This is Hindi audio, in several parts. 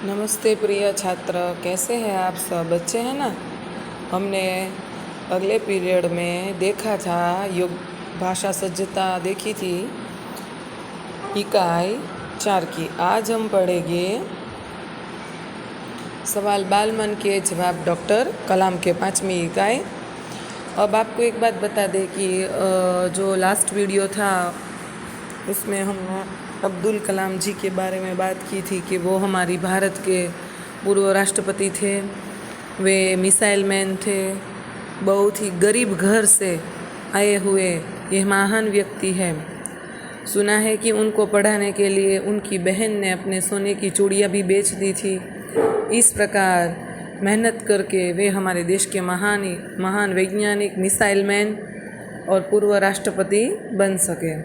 नमस्ते प्रिय छात्र, कैसे हैं आप सब? अच्छे हैं ना। हमने अगले पीरियड में देखा था योग भाषा सज्जता देखी थी इकाई 4 की। आज हम पढ़ेंगे सवाल बाल मन के जवाब डॉक्टर कलाम के 5वीं इकाई। अब आपको एक बात बता दें कि जो लास्ट वीडियो था उसमें हमने अब्दुल कलाम जी के बारे में बात की थी कि वो हमारी भारत के पूर्व राष्ट्रपति थे। वे मिसाइल मैन थे, बहुत ही गरीब घर से आए हुए यह महान व्यक्ति है। सुना है कि उनको पढ़ाने के लिए उनकी बहन ने अपने सोने की चूड़ियाँ भी बेच दी थी। इस प्रकार मेहनत करके वे हमारे देश के महान वैज्ञानिक, मिसाइल मैन और पूर्व राष्ट्रपति बन सके।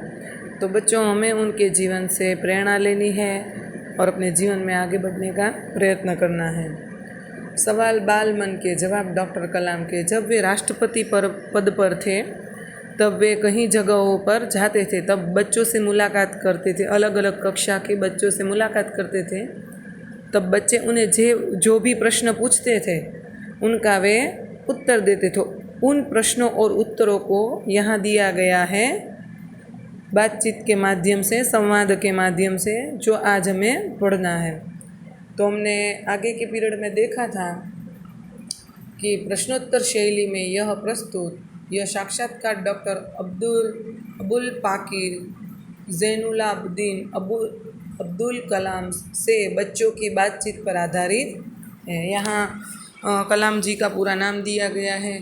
तो बच्चों, हमें उनके जीवन से प्रेरणा लेनी है और अपने जीवन में आगे बढ़ने का प्रयत्न करना है। सवाल बाल मन के जवाब डॉक्टर कलाम के। जब वे राष्ट्रपति पद पर थे तब वे कहीं जगहों पर जाते थे, तब बच्चों से मुलाकात करते थे, अलग अलग कक्षा के बच्चों से मुलाकात करते थे। तब बच्चे उन्हें जो भी प्रश्न पूछते थे उनका वे उत्तर देते थे। उन प्रश्नों और उत्तरों को यहाँ दिया गया है बातचीत के माध्यम से, संवाद के माध्यम से, जो आज हमें पढ़ना है। तो हमने आगे के पीरियड में देखा था कि प्रश्नोत्तर शैली में यह साक्षात्कार डॉक्टर अबुल पाकिर ज़ैनुलाब्दीन अब्दुल कलाम से बच्चों की बातचीत पर आधारित है। यहाँ कलाम जी का पूरा नाम दिया गया है।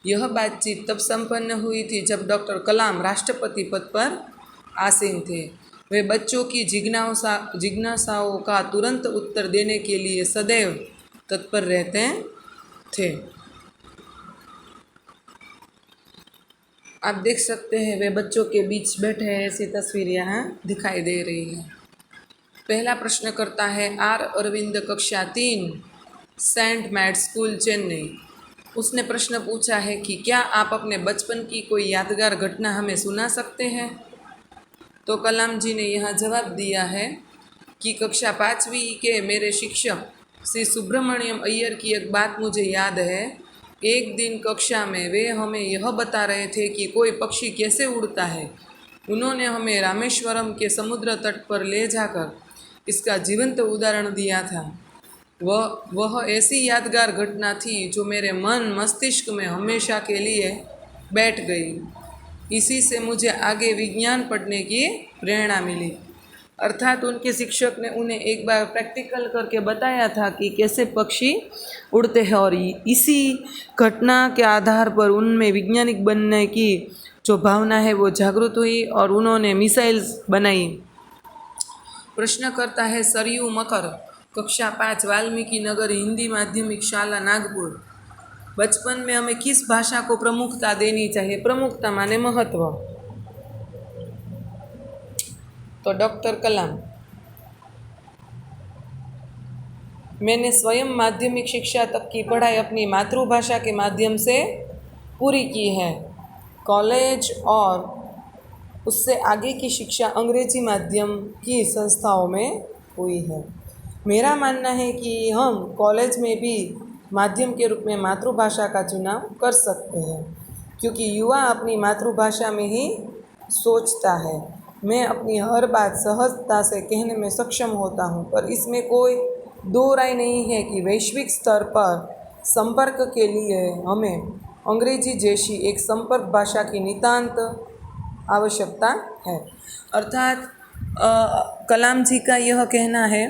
यह बातचीत तब संपन्न हुई थी जब डॉक्टर कलाम राष्ट्रपति पद पर आसीन थे। वे बच्चों की जिज्ञासाओं का तुरंत उत्तर देने के लिए सदैव तत्पर रहते थे। आप देख सकते हैं वे बच्चों के बीच बैठे हैं, ऐसी तस्वीर यहाँ दिखाई दे रही है। पहला प्रश्न करता है आर अरविंद, कक्षा 3, सेंट मैट स्कूल, चेन्नई। उसने प्रश्न पूछा है कि क्या आप अपने बचपन की कोई यादगार घटना हमें सुना सकते हैं? तो कलाम जी ने यहाँ जवाब दिया है कि कक्षा 5वीं के मेरे शिक्षक श्री सुब्रमण्यम अय्यर की एक बात मुझे याद है। एक दिन कक्षा में वे हमें यह बता रहे थे कि कोई पक्षी कैसे उड़ता है। उन्होंने हमें रामेश्वरम के समुद्र तट पर ले जाकर इसका जीवंत उदाहरण दिया था। वह ऐसी यादगार घटना थी जो मेरे मन मस्तिष्क में हमेशा के लिए बैठ गई। इसी से मुझे आगे विज्ञान पढ़ने की प्रेरणा मिली। अर्थात उनके शिक्षक ने उन्हें एक बार प्रैक्टिकल करके बताया था कि कैसे पक्षी उड़ते हैं, और इसी घटना के आधार पर उनमें वैज्ञानिक बनने की जो भावना है वो जागृत हुई और उन्होंने मिसाइल्स बनाई। प्रश्न करता है सरयू मकर, कक्षा 5, वाल्मीकि नगर हिंदी माध्यमिक शाला, नागपुर। बचपन में हमें किस भाषा को प्रमुखता देनी चाहिए? प्रमुखता माने महत्व। तो डॉक्टर कलाम, मैंने स्वयं माध्यमिक शिक्षा तक की पढ़ाई अपनी मातृभाषा के माध्यम से पूरी की है। कॉलेज और उससे आगे की शिक्षा अंग्रेजी माध्यम की संस्थाओं में हुई है। मेरा मानना है कि हम कॉलेज में भी माध्यम के रूप में मातृभाषा का चुनाव कर सकते हैं, क्योंकि युवा अपनी मातृभाषा में ही सोचता है। मैं अपनी हर बात सहजता से कहने में सक्षम होता हूँ, पर इसमें कोई दो राय नहीं है कि वैश्विक स्तर पर संपर्क के लिए हमें अंग्रेजी जैसी एक संपर्क भाषा की नितांत आवश्यकता है। अर्थात कलाम जी का यह कहना है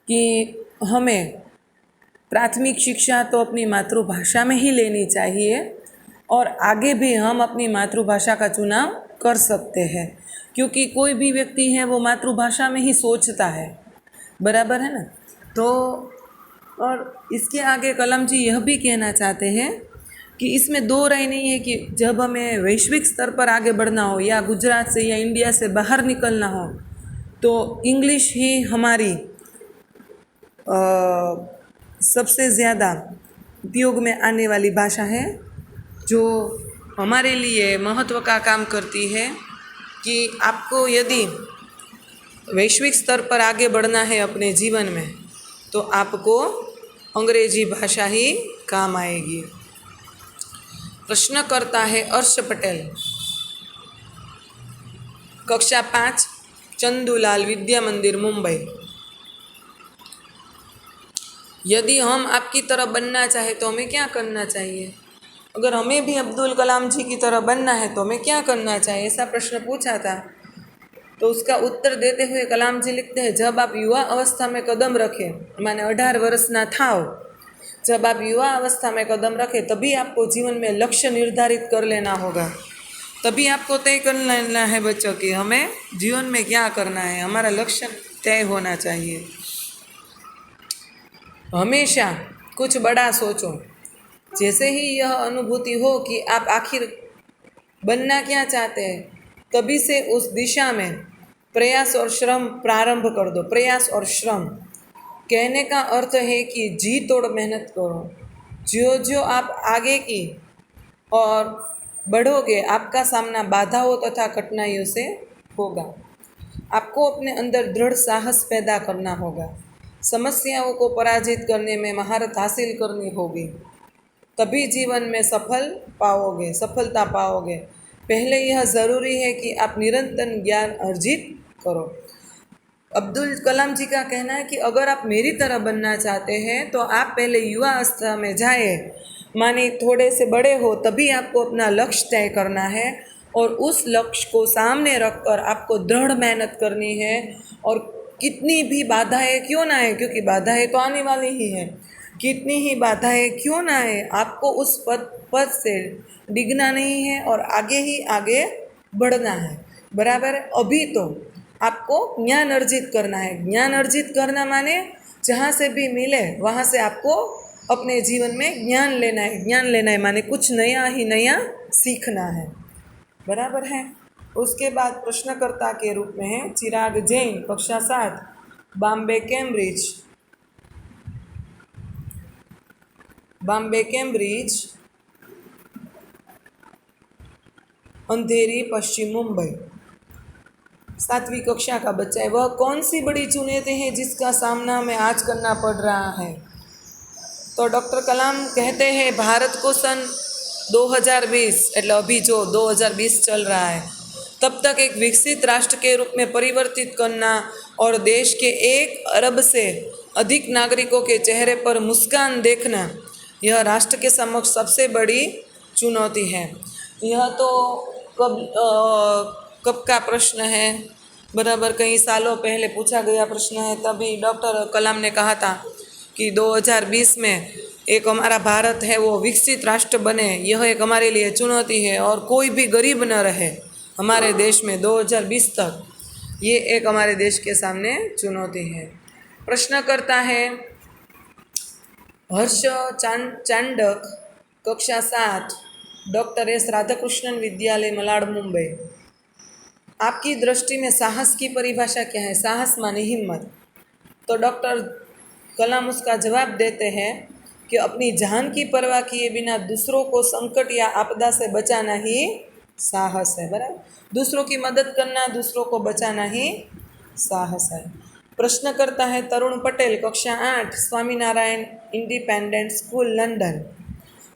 कि हमें प्राथमिक शिक्षा तो अपनी मातृभाषा में ही लेनी चाहिए और आगे भी हम अपनी मातृभाषा का चुनाव कर सकते हैं, क्योंकि कोई भी व्यक्ति है वो मातृभाषा में ही सोचता है, बराबर है ना। तो और इसके आगे कलाम जी यह भी कहना चाहते हैं कि इसमें दो राय नहीं है कि जब हमें वैश्विक स्तर पर आगे बढ़ना हो या गुजरात से या इंडिया से बाहर निकलना हो तो इंग्लिश ही हमारी सबसे ज़्यादा उपयोग में आने वाली भाषा है, जो हमारे लिए महत्व का काम करती है। कि आपको यदि वैश्विक स्तर पर आगे बढ़ना है अपने जीवन में, तो आपको अंग्रेजी भाषा ही काम आएगी। प्रश्न करता है अर्श पटेल, कक्षा 5, चंदूलाल विद्या मंदिर मुंबई। यदि हम आपकी तरह बनना चाहे तो हमें क्या करना चाहिए? अगर हमें भी अब्दुल कलाम जी की तरह बनना है तो हमें क्या करना चाहिए, ऐसा प्रश्न पूछा था। तो उसका उत्तर देते हुए कलाम जी लिखते हैं, जब आप युवा अवस्था में कदम रखें, माने 18 वर्षना थाव, जब आप युवा अवस्था में कदम रखें तभी आपको जीवन में लक्ष्य निर्धारित कर लेना होगा। तभी आपको तय कर लेना है बच्चों कि हमें जीवन में क्या करना है, हमारा लक्ष्य तय होना चाहिए। हमेशा कुछ बड़ा सोचो। जैसे ही यह अनुभूति हो कि आप आखिर बनना क्या चाहते हैं, तभी से उस दिशा में प्रयास और श्रम प्रारंभ कर दो। प्रयास और श्रम कहने का अर्थ है कि जी तोड़ मेहनत करो। जो जो आप आगे की और बढ़ोगे, आपका सामना बाधाओं तथा कठिनाइयों से होगा। आपको अपने अंदर दृढ़ साहस पैदा करना होगा। समस्याओं को पराजित करने में महारत हासिल करनी होगी, तभी जीवन में सफलता पाओगे। पहले यह ज़रूरी है कि आप निरंतर ज्ञान अर्जित करो। अब्दुल कलाम जी का कहना है कि अगर आप मेरी तरह बनना चाहते हैं तो आप पहले युवा अवस्था में जाए, माने थोड़े से बड़े हो, तभी आपको अपना लक्ष्य तय करना है और उस लक्ष्य को सामने रखकर आपको दृढ़ मेहनत करनी है। और कितनी भी बाधाएं क्यों ना आए, क्योंकि बाधाएं तो आने वाली ही हैं, कितनी ही बाधाएं क्यों ना आए, आपको उस पद से डिगना नहीं है और आगे ही आगे बढ़ना है। बराबर है। अभी तो आपको ज्ञान अर्जित करना है। ज्ञान अर्जित करना माने जहाँ से भी मिले वहाँ से आपको अपने जीवन में ज्ञान लेना है। ज्ञान लेना है माने कुछ नया ही नया सीखना है। बराबर है। उसके बाद प्रश्नकर्ता के रूप में है चिराग जैन, कक्षा 7, बॉम्बे कैम्ब्रिज, अंधेरी, पश्चिम मुंबई। 7वीं कक्षा का बच्चा है। वह कौन सी बड़ी चुनौती है जिसका सामना हमें आज करना पड़ रहा है? तो डॉक्टर कलाम कहते हैं भारत को सन 2020, એટલે अभी जो 2020 चल रहा है, तब तक एक विकसित राष्ट्र के रूप में परिवर्तित करना और देश के 1 अरब से अधिक नागरिकों के चेहरे पर मुस्कान देखना, यह राष्ट्र के समक्ष सबसे बड़ी चुनौती है। यह तो कब का प्रश्न है? बराबर कई सालों पहले पूछा गया प्रश्न है। तभी डॉक्टर कलाम ने कहा था कि 2020 में एक हमारा भारत है वो विकसित राष्ट्र बने, यह एक हमारे लिए चुनौती है और कोई भी गरीब न रहे हमारे देश में 2020 तक, ये एक हमारे देश के सामने चुनौती है। प्रश्न करता है हर्ष चांडक, कक्षा 7, डॉक्टर एस राधाकृष्णन विद्यालय मलाड मुंबई। आपकी दृष्टि में साहस की परिभाषा क्या है? साहस माने हिम्मत। तो डॉक्टर कलाम उसका जवाब देते हैं कि अपनी जान की परवाह किए बिना दूसरों को संकट या आपदा से बचाना ही साहस है। बराबर, दूसरों की मदद करना, दूसरों को बचाना ही साहस है। प्रश्न करता है तरुण पटेल, कक्षा 8, स्वामीनारायण इंडिपेंडेंट स्कूल, लंदन।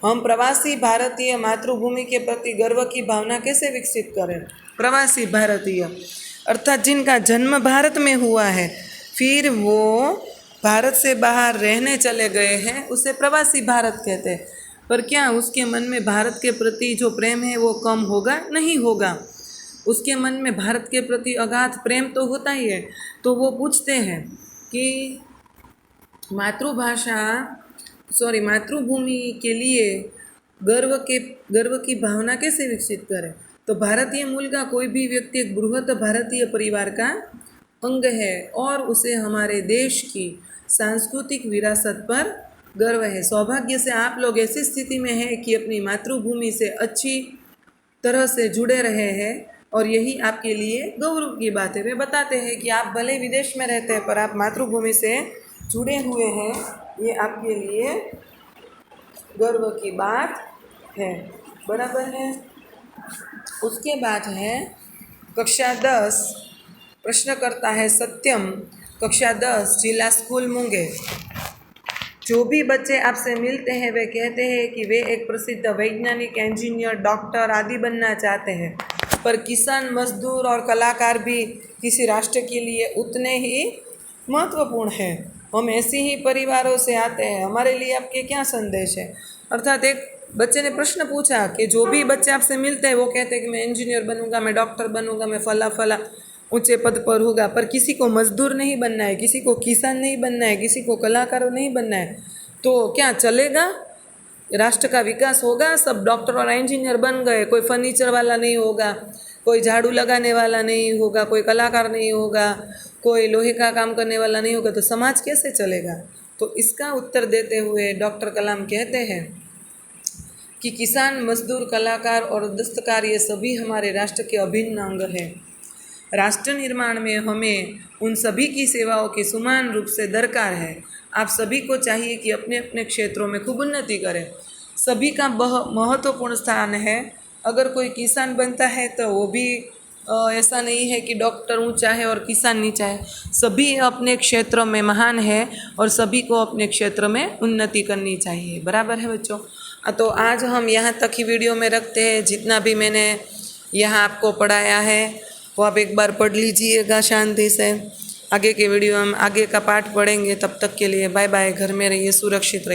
हम प्रवासी भारतीय मातृभूमि के प्रति गर्व की भावना कैसे विकसित करें? प्रवासी भारतीय अर्थात जिनका जन्म भारत में हुआ है, फिर वो भारत से बाहर रहने चले गए हैं, उसे प्रवासी भारत कहते हैं। पर क्या उसके मन में भारत के प्रति जो प्रेम है वो कम होगा? नहीं होगा। उसके मन में भारत के प्रति अगाध प्रेम तो होता ही है। तो वो पूछते हैं कि मातृभूमि के लिए गर्व की भावना कैसे विकसित करें? तो भारतीय मूल का कोई भी व्यक्ति एक बृहत भारतीय परिवार का अंग है और उसे हमारे देश की सांस्कृतिक विरासत पर गर्व है। सौभाग्य से आप लोग ऐसी स्थिति में हैं कि अपनी मातृभूमि से अच्छी तरह से जुड़े रहे हैं और यही आपके लिए गौरव की बात है। वे बताते हैं कि आप भले विदेश में रहते हैं पर आप मातृभूमि से जुड़े हुए हैं, ये आपके लिए गर्व की बात है। बराबर है। उसके बाद है कक्षा 10, प्रश्न करता है सत्यम, कक्षा 10, जिला स्कूल मुंगेर। जो भी बच्चे आपसे मिलते हैं वे कहते हैं कि वे एक प्रसिद्ध वैज्ञानिक, इंजीनियर, डॉक्टर आदि बनना चाहते हैं, पर किसान, मजदूर और कलाकार भी किसी राष्ट्र के लिए उतने ही महत्वपूर्ण हैं। हम ऐसे ही परिवारों से आते हैं, हमारे लिए आपके क्या संदेश है। अर्थात एक बच्चे ने प्रश्न पूछा कि जो भी बच्चे आपसे मिलते हैं वो कहते हैं कि मैं इंजीनियर बनूंगा, मैं डॉक्टर बनूंगा, मैं फला फला ऊंचे पद पर होगा, पर किसी को मजदूर नहीं बनना है, किसी को किसान नहीं बनना है, किसी को कलाकार नहीं बनना है, तो क्या चलेगा? राष्ट्र का विकास होगा? सब डॉक्टर और इंजीनियर बन गए, कोई फर्नीचर वाला नहीं होगा, कोई झाड़ू लगाने वाला नहीं होगा, कोई कलाकार नहीं होगा, कोई लोहे का काम करने वाला नहीं होगा, तो समाज कैसे चलेगा? तो इसका उत्तर देते हुए डॉक्टर कलाम कहते हैं कि किसान, मजदूर, कलाकार और दस्तकार ये सभी हमारे राष्ट्र के अभिन्न अंग हैं। राष्ट्र निर्माण में हमें उन सभी की सेवाओं की समान रूप से दरकार है। आप सभी को चाहिए कि अपने अपने क्षेत्रों में खूब उन्नति करें। सभी का महत्वपूर्ण स्थान है। अगर कोई किसान बनता है तो वो भी ऐसा नहीं है कि डॉक्टर ऊंचा है और किसान नीचा है। सभी अपने क्षेत्र में महान है और सभी को अपने क्षेत्र में उन्नति करनी चाहिए। बराबर है बच्चों? तो आज हम यहाँ तक ही वीडियो में रखते हैं। जितना भी मैंने यहाँ आपको पढ़ाया है वो आप एक बार पढ़ लीजिएगा शांति से। आगे के वीडियो हम आगे का पाठ पढ़ेंगे। तब तक के लिए बाय बाय। घर में रहिए, सुरक्षित रहिए।